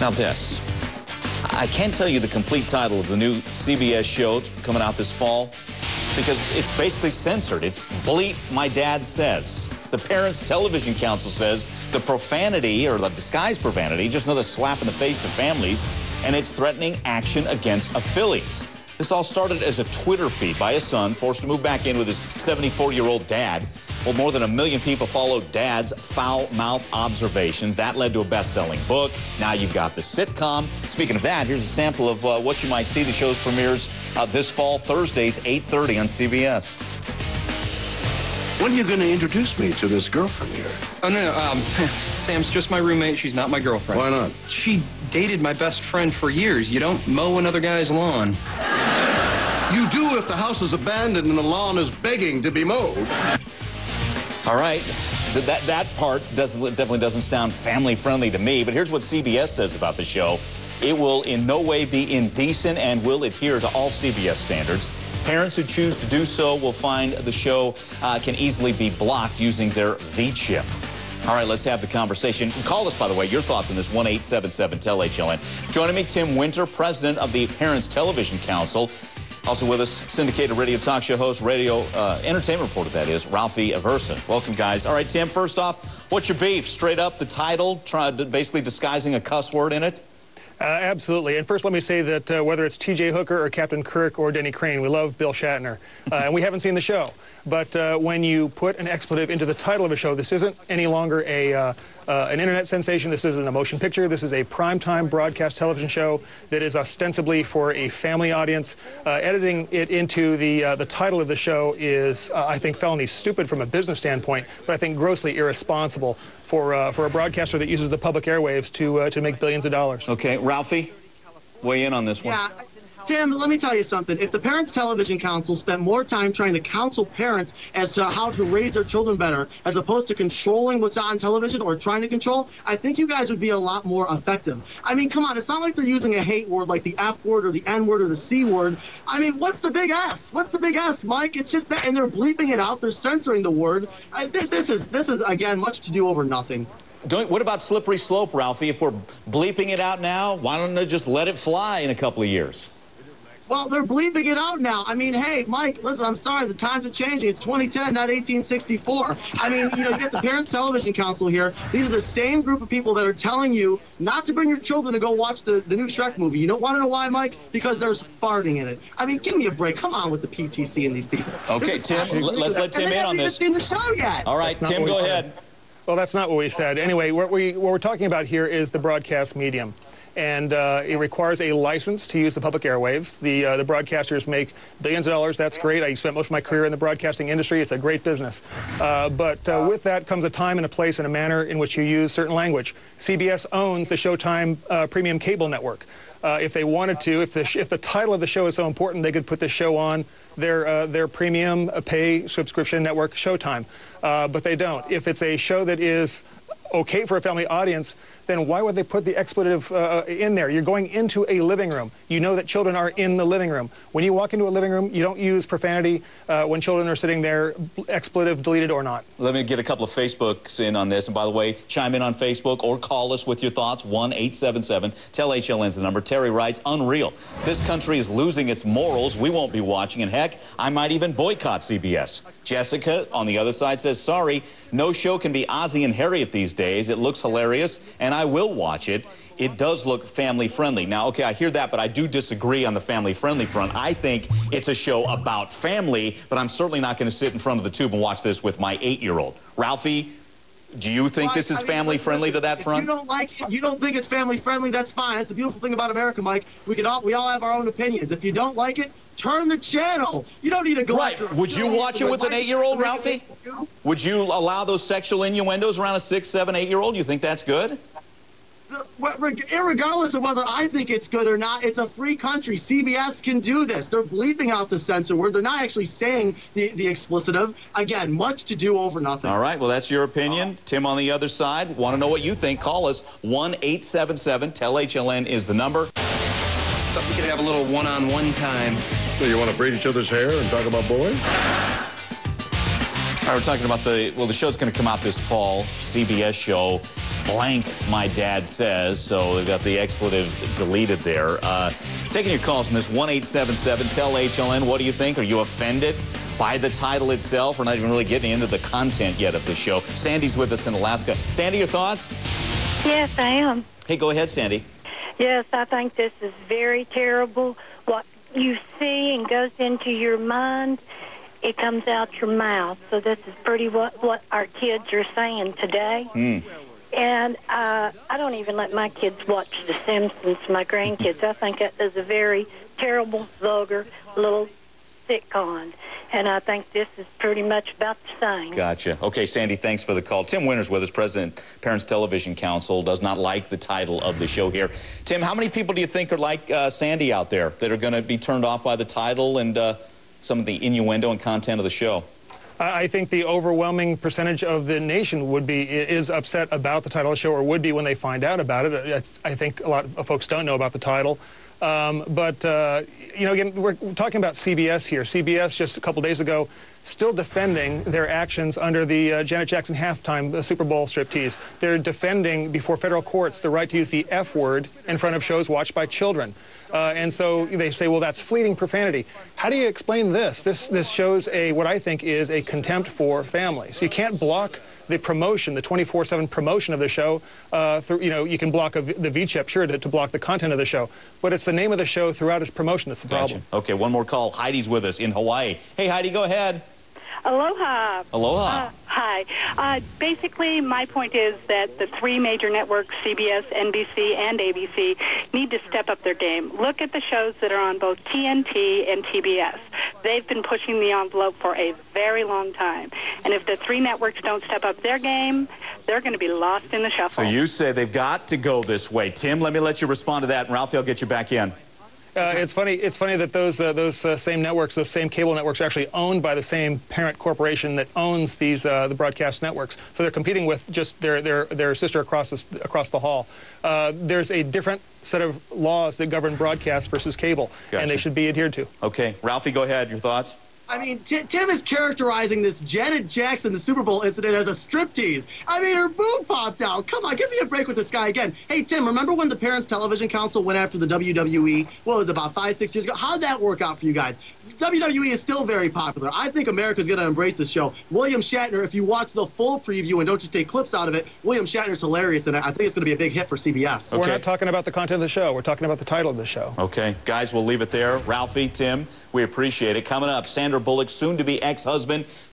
Now this, I can't tell you the complete title of the new CBS show coming out this fall because it's basically censored. It's Bleep My Dad Says. The Parents Television Council says the profanity, or the disguised profanity, just another slap in the face to families, and it's threatening action against affiliates. This all started as a Twitter feed by a son forced to move back in with his 74-year-old dad. Well, more than 1 million people followed Dad's foul-mouthed observations. That led to a best-selling book. Now you've got the sitcom. Speaking of that, here's a sample of what you might see. The show's premieres this fall, Thursdays, 8:30 on CBS. When are you going to introduce me to this girlfriend here? Oh, no. Sam's just my roommate. She's not my girlfriend. Why not? She dated my best friend for years. You don't mow another guy's lawn. You do if the house is abandoned and the lawn is begging to be mowed. All right, that part definitely doesn't sound family-friendly to me, but here's what CBS says about the show. It will in no way be indecent and will adhere to all CBS standards. Parents who choose to do so will find the show can easily be blocked using their V-chip. All right, let's have the conversation. Call us, by the way, your thoughts on this, 1-877-TEL-HLN. Joining me, Tim Winter, president of the Parents Television Council. Also with us, syndicated radio talk show host, radio entertainment reporter, that is, Ralphie Aversa. Welcome, guys. All right, Tim, first off, what's your beef? Straight up, the title, basically disguising a cuss word in it? Absolutely. And first, let me say that whether it's T.J. Hooker or Captain Kirk or Denny Crane, we love Bill Shatner. And we haven't seen the show. But when you put an expletive into the title of a show, this isn't any longer an internet sensation. This isn't a motion picture. This is a primetime broadcast television show that is ostensibly for a family audience. Editing it into the title of the show is, I think, felony stupid from a business standpoint, but I think grossly irresponsible for a broadcaster that uses the public airwaves to make billions of dollars. Okay, Ralphie, weigh in on this one. Yeah. Tim, let me tell you something. If the Parents Television Council spent more time trying to counsel parents as to how to raise their children better, as opposed to controlling what's on television or trying to control, I think you guys would be a lot more effective. I mean, come on, it's not like they're using a hate word like the F word or the N word or the C word. I mean, what's the big S? What's the big S, Mike? It's just that, and they're bleeping it out. They're censoring the word. This is again, much to do over nothing. What about slippery slope, Ralphie? If we're bleeping it out now, why don't they just let it fly in a couple of years? Well, they're bleeping it out now. I mean, hey, Mike, listen, I'm sorry, the times are changing. It's 2010, not 1864. I mean, you know, you get the Parents Television Council here. These are the same group of people that are telling you not to bring your children to go watch the new Shrek movie. You don't want to know why, Mike? Because there's farting in it. I mean, give me a break. Come on with the PTC and these people. Okay, Tim, let's let Tim in on this. They haven't even seen the show yet. All right, Tim, go ahead. Well, that's not what we said. Anyway, what we're talking about here is the broadcast medium. And it requires a license to use the public airwaves. The broadcasters make billions of dollars. That's great. I spent most of my career in the broadcasting industry. It's a great business. But with that comes a time and a place and a manner in which you use certain language. CBS owns the Showtime premium cable network. If they wanted to, if the title of the show is so important, they could put the show on their premium pay subscription network, Showtime. But they don't. If it's a show that is okay for a family audience, then why would they put the expletive in there? You're going into a living room. You know that children are in the living room. When you walk into a living room, you don't use profanity when children are sitting there, expletive deleted or not. Let me get a couple of Facebooks in on this. And by the way, chime in on Facebook or call us with your thoughts. 1-877-TEL-HLN is the number. Terry writes, unreal. This country is losing its morals. We won't be watching. And heck, I might even boycott CBS. Jessica on the other side says, sorry, no show can be Ozzie and Harriet these days. It looks hilarious, and I will watch it. It does look family-friendly. Now, okay, I hear that, but I do disagree on the family-friendly front. I think it's a show about family, but I'm certainly not going to sit in front of the tube and watch this with my 8-year-old. Ralphie, do you think this is family-friendly to that front? If you don't like it, you don't think it's family-friendly, that's fine. That's the beautiful thing about America, Mike. We all have our own opinions. If you don't like it, turn the channel. You don't need to go after it. Would you watch it with an 8-year-old, Ralphie? Would you allow those sexual innuendos around a 6, 7, 8-year-old? You think that's good? Irregardless of whether I think it's good or not, it's a free country. CBS can do this. They're bleeping out the censor word. They're not actually saying the explicitive. Again, much to do over nothing. All right, well, that's your opinion. Tim on the other side, want to know what you think? Call us. 1-877-TEL-HLN is the number. Thought we could have a little one-on-one time. So you want to braid each other's hair and talk about boys? All right, we're talking about the show's going to come out this fall, CBS show. blank, my dad says. So they've got the expletive deleted there. Taking your calls on this 1-877-TEL-HLN. What do you think? Are you offended by the title itself? We're not even really getting into the content yet of the show. Sandy's with us in Alaska. Sandy, your thoughts? Yes, I am. Hey, go ahead, Sandy. Yes, I think this is very terrible. What you see and goes into your mind, it comes out your mouth. So this is pretty what our kids are saying today. And I don't even let my kids watch The Simpsons, my grandkids. I think that is a very terrible, vulgar little sitcom. And I think this is pretty much about the same. Gotcha. Okay, Sandy, thanks for the call. Tim Winter's with us, President, Parents Television Council, does not like the title of the show here. Tim, how many people do you think are like Sandy out there that are going to be turned off by the title and some of the innuendo and content of the show? I think the overwhelming percentage of the nation is upset about the title of the show, or would be when they find out about it. I think a lot of folks don't know about the title. You know, again, we're talking about CBS here. CBS just a couple days ago still defending their actions under the Janet Jackson halftime Super Bowl striptease. They're defending before federal courts the right to use the F word in front of shows watched by children. And so they say, well, that's fleeting profanity. How do you explain this? This shows what I think is a contempt for families. You can't block the promotion, the 24/7 promotion of the show. You know, you can block the VCHEP, sure, to block the content of the show. But it's the name of the show throughout its promotion that's the problem. Gotcha. Okay, one more call. Heidi's with us in Hawaii. Hey, Heidi, go ahead. Aloha. Aloha. Hi. Basically, my point is that the three major networks, CBS, NBC, and ABC, need to step up their game. Look at the shows that are on both TNT and TBS. They've been pushing the envelope for a very long time. And if the three networks don't step up their game, they're going to be lost in the shuffle. So you say they've got to go this way. Tim, let me let you respond to that, and Ralphie, I'll get you back in. It's funny that those same networks, those same cable networks, are actually owned by the same parent corporation that owns the broadcast networks. So they're competing with just their sister across the hall. There's a different set of laws that govern broadcast versus cable, Gotcha. And they should be adhered to. Okay, Ralphie, go ahead. Your thoughts? I mean, Tim is characterizing this Janet Jackson, the Super Bowl incident, as a striptease. I mean, her boob popped out. Come on, give me a break with this guy again. Hey, Tim, remember when the Parents Television Council went after the WWE? What was it, about 5-6 years ago? How'd that work out for you guys? WWE is still very popular. I think America's going to embrace this show. William Shatner, if you watch the full preview and don't just take clips out of it, William Shatner's hilarious, and I think it's going to be a big hit for CBS. Okay. We're not talking about the content of the show. We're talking about the title of the show. Okay, guys, we'll leave it there. Ralphie, Tim, we appreciate it. Coming up, Sandra Bullock's soon-to-be ex-husband